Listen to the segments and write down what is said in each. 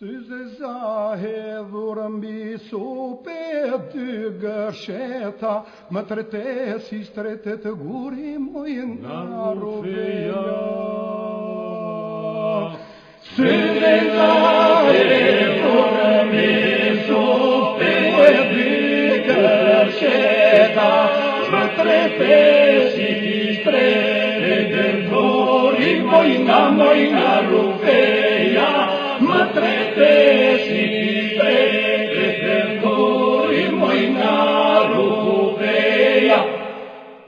Syze hedhur mbi supe dy gërsheta, më trete si shtretet guri moj nga rufeja. Syze hedhur mbi supe dy gërsheta, më trete si shtretet guri moj nga rufeja. Më trete si guri moj nga rufeja.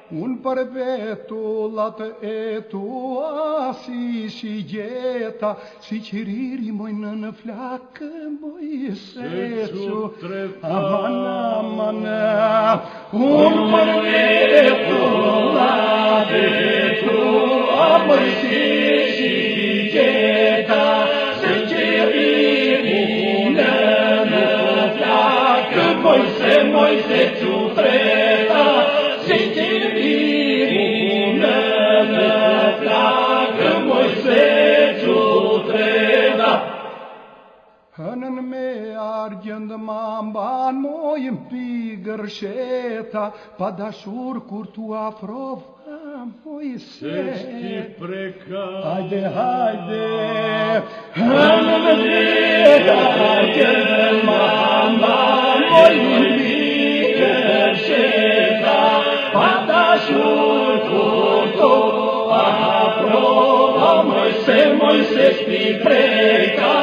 Unë për vetullat e tua si gjeta, si qiriri moj në flakë moj sequ. Aman, unë për vetullat e tua moj si gjeta, moj se qutreta, si qiriri në flakë, moj se qutreta. Hënën me argjend ma mban moj mpi gërsheta, pa dashur kur tu afrova moj se shti preka. Hajde, hënën me argjend ma mban moj mpi gërsheta, pa dashur kur tu afrova moj se shti preka.